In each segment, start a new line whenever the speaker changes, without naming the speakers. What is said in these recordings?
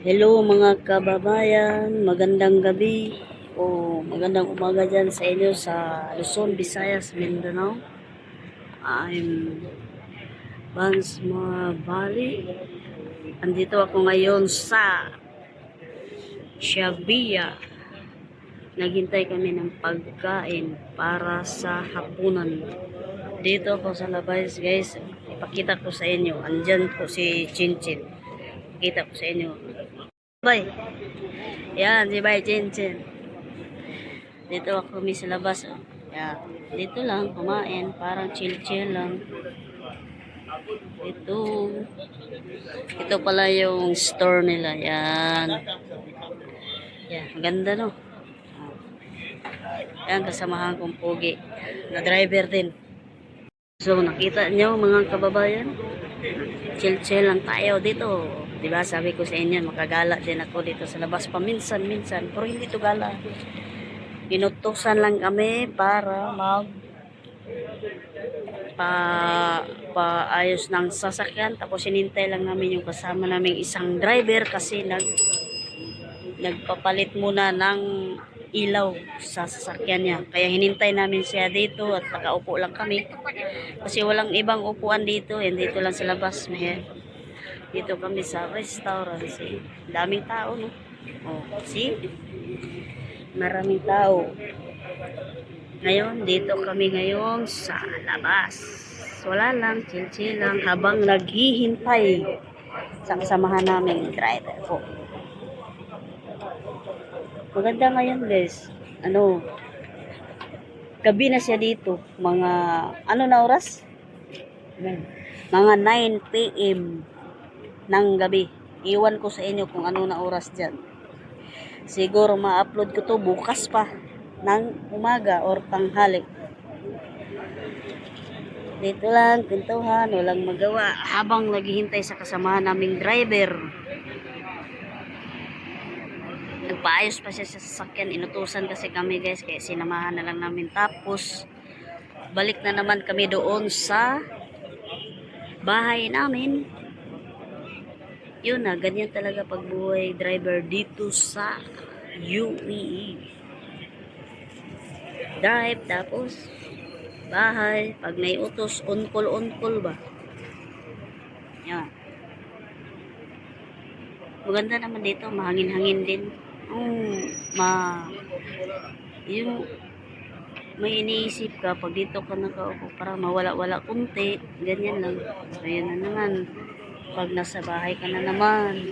Hello mga kababayan, magandang gabi o magandang umaga dyan sa inyo sa Luzon, Visayas, Mindanao. I'm Bansma Bali. Andito ako ngayon sa Shabia. Naghintay kami ng pagkain para sa hapunan. Dito ako sa labas guys, ipakita ko sa inyo. Andyan po si Chinchin. Ipakita ko sa inyo. Bye! Yan, si Bay Chinchin. Dito ako kami sa labas. Oh. Yeah. Dito lang, kumain. Parang chill-chill lang. Ito pala yung store nila. Yan. Yan, maganda no. Yan, kasamahan kong pogi. Na driver din. So, nakita nyo mga kababayan? Chill-chill lang tayo dito. Diba, sabi ko sa inyo, makagala din ako dito sa labas paminsan-minsan. Pero hindi to gala. Inutusan lang kami para paayos ng sasakyan, tapos hinintay lang namin yung kasama naming isang driver kasi nagpapalit muna ng ilaw sa sasakyan niya, kaya hinintay namin siya dito at nakaupo lang kami kasi walang ibang upuan dito, dito lang sa labas. Dito kami sa restaurant, daming tao no. See, maraming tao. Ngayon, dito kami ngayon sa labas. Wala lang, chill-chill lang habang naghihintay sa kasamahan namin driver po. Maganda ngayon guys. Gabi na siya dito. Mga, na oras? Mga 9 p.m. ng gabi. Iwan ko sa inyo kung ano na oras dyan. Siguro ma-upload ko to bukas pa ng umaga or tanghali. Dito lang, pintuhan, walang magawa habang naghihintay sa kasamahan naming driver. Nagpaayos pa siya sa sasakyan, inutusan kasi kami guys, kaya sinamahan na lang namin. Tapos balik na naman kami doon sa bahay namin. Yun na, ganyan talaga pagbuhay driver dito sa UAE. Drive, tapos bahay, pag may utos, on-call ba? Yan. Maganda naman dito, mahangin-hangin din. Yung may iniisip ka, pag dito ka nakaupo, para mawala-wala kunti, ganyan lang. So, yun na naman. Pag nasa bahay ka na naman,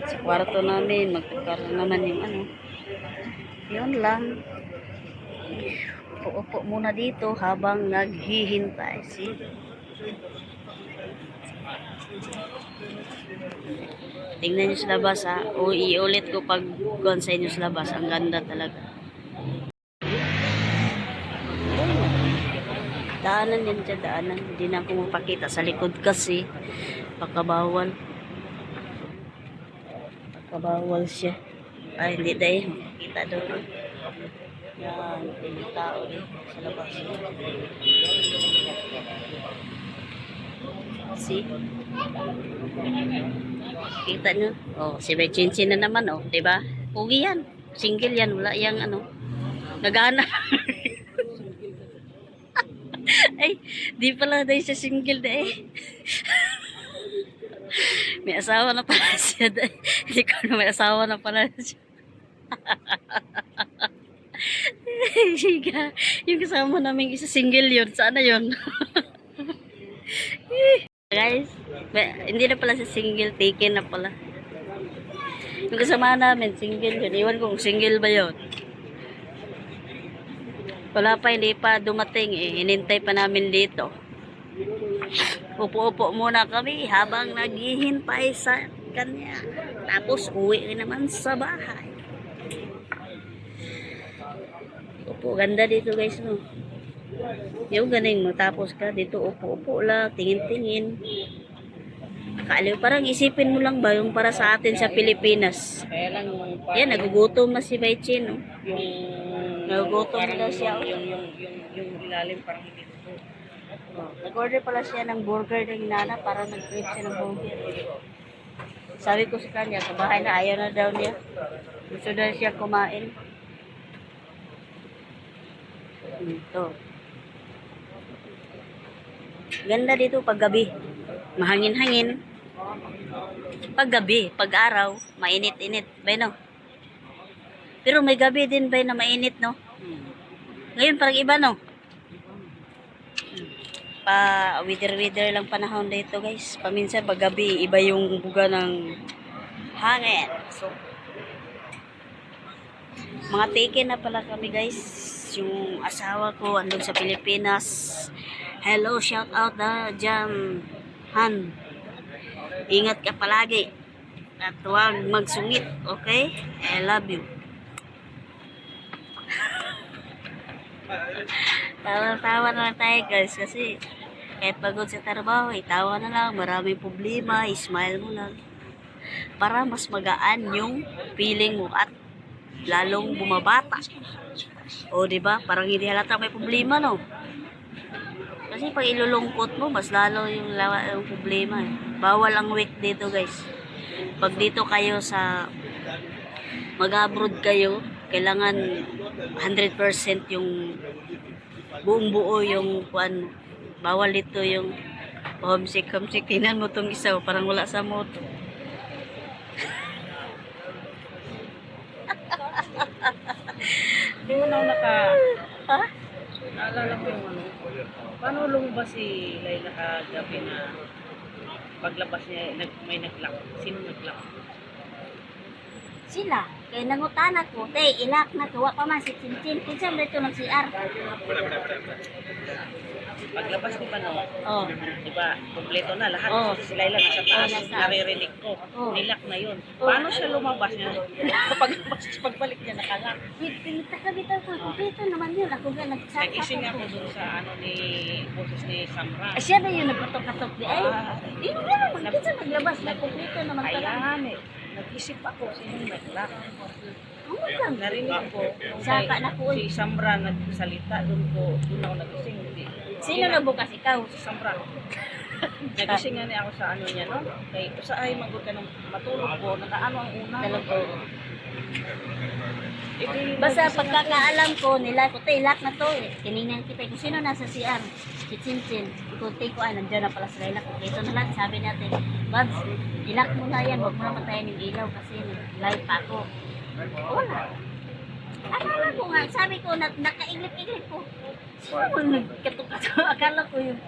sa kwarto namin, magkakaroon naman yung yun lang. Upo muna dito habang naghihintay. See? Tingnan nyo sa labas ha. O iulit ko pag gone sa inyo sa labas. Ang ganda talaga. Daanan din siya, daanan. Hindi na ako mapakita sa likod kasi pakabawal. Pakabawal siya. Ay, hindi dahil. Makita doon. Yan, yung tao din sa labas. See? Kita nyo? Oh, si Bay Chinchin na naman, oh. Diba? Pugi yan. Single yan. Wala yang nagana. Ay, di pala dahil siya single dahil. May asawa na pala siya dahil. Hindi ko na may asawa na pala siya. Siga, yung kasama namin isa single yun. Sana yun? Guys, hindi na pala siya single. Taken na pala. Yung kasama namin, single yun. Iwan kung single ba yun. Wala pa, hindi pa dumating eh. Hinintay pa namin dito. Upo-upo muna kami habang naghihintay sa kanya. Tapos uwi naman sa bahay. Upo, ganda dito guys no. Yung ganing mo, tapos ka dito upo-upo lang, tingin-tingin. Kaaliw, parang isipin mo lang ba yung para sa atin sa Pilipinas. Yan, nagugutom na si Baichin no. Nagugutom na siya.
Yung ilalim parang hindi ito.
Nag-order pala siya ng burger ng nana para nag-crave siya ng burger. Sabi ko sa kanya, sa bahay na ayaw na daw niya. Gusto daw siya kumain. Ito. Ganda dito pag gabi. Mahangin-hangin. Pag gabi, pag araw, mainit-init. Bay no? Pero may gabi din bay na mainit no? Ngayon parang iba no? Pa wither lang panahon dito guys. Paminsan pag gabi, iba yung buga ng hangin. So, mga taken na pala kami guys. Yung asawa ko andun sa Pilipinas. Hello, shout out na dyan. Han. Ingat ka palagi. At huwag magsungit. Okay? I love you. Tawa-tawa na lang tayo guys. Kasi kahit pagod sa trabaho, itawa na lang. Maraming problema. Smile mo lang. Para mas magaan yung feeling mo at lalong bumabata. O, diba? Parang hindi halata may problema, no? Kasi pag ilulungkot mo, mas lalo yung problema. Eh. Bawal ang weak dito, guys. Pag dito kayo sa mag-abroad kayo, kailangan 100% yung buong buo yung kuan. Bawal dito yung homesick. Tingnan mo tong isa, parang wala sa moto.
Hindi mo na ako
Ha?
naalala ko yung ano. Paano lumabas si Layla kagabi na paglabas niya, may nag-lock. Sino nag-lock?
Sila. Kaya nangutana ko, te, ilak na tuwa pa man si Chinchin. Kinsa dito nag-CR.
Paglabas ni Pano,
Oh.
di ba, kompleto na lahat.
Oh.
Si Layla nasa taas,
Oh, nasa taas.
naririnig ko.
Oh.
Nilak na yun.
Oh.
Paano siya lumabas niya? Pagbalik niya nakalak.
Pinagkakabitaw ko, kompleto naman yun. Ako nga nagsaka
Nagising ako dun sa ano ni boses ni Samra.
Siya na yun nagpatok-katok di ay. Yun nga naman, kinsa naglabas na kompleto naman pala.
Ayan eh. Nag-isip ako sino nag-lock.
Ano lang?
Narinig ko. nung
Saka na po.
Si Samra nagsalita, doon ako nagising.
Sino na bukas ikaw?
Si Samra. Nagising nga niya ako sa ano niya, no? Kay, sa ay, magod ka nung matulog ko. Nakaano ang una.
Talaga.
Eh,
Basta pagkakaalam ko, nila ko, ilak na to eh. Tinignan kita kung sino nasa CR. Si Chinchin. Ikunti ko, ay, nandiyan na pala sa ilak. Ito na lang, sabi natin, Babs, ilak mo na yan. Huwag mo naman tayo ng ilaw kasi live pa ako. Wala. Akala ko nga, sabi ko, nakainglip-inglip ko. Sino mo nagkatok-katok? Akala ko yung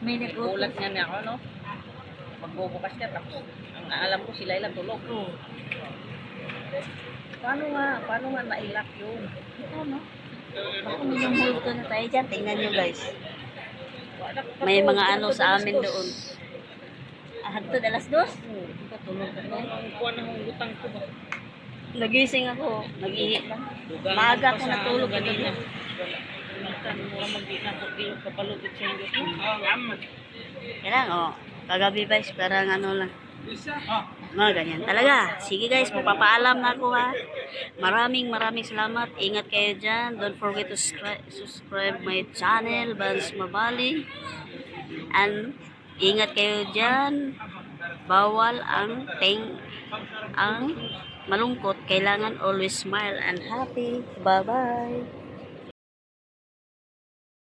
may
Ulat
nag-utos.
nga niya ako, no? Magbubukas niya, tapos ang alam ko si Layla tulog. Paano nga nailak yun?
Ito, no? Baka may multo na tayo dyan. Tingnan nyo, guys. May mga ano sa amin doon. Hagtod alas 2? Tulog ka na.
Ang kuha ng utang ko ba?
Nagising ako. Nag-ihi lang.
Dugang
Maaga
pa
ako
sa
natulog
ano
kanina.
Mura mag-ina ko kayo kapalugit sa inyo.
Kailang, oh. Kagabi guys, parang ano lang. Mga ganyan talaga. Sige guys, magpapaalam na ako ha. Maraming salamat. Ingat kayo dyan. Don't forget to subscribe my channel, Vans Mabali. And ingat kayo dyan. Bawal ang malungkot. Kailangan always smile and happy. Bye-bye.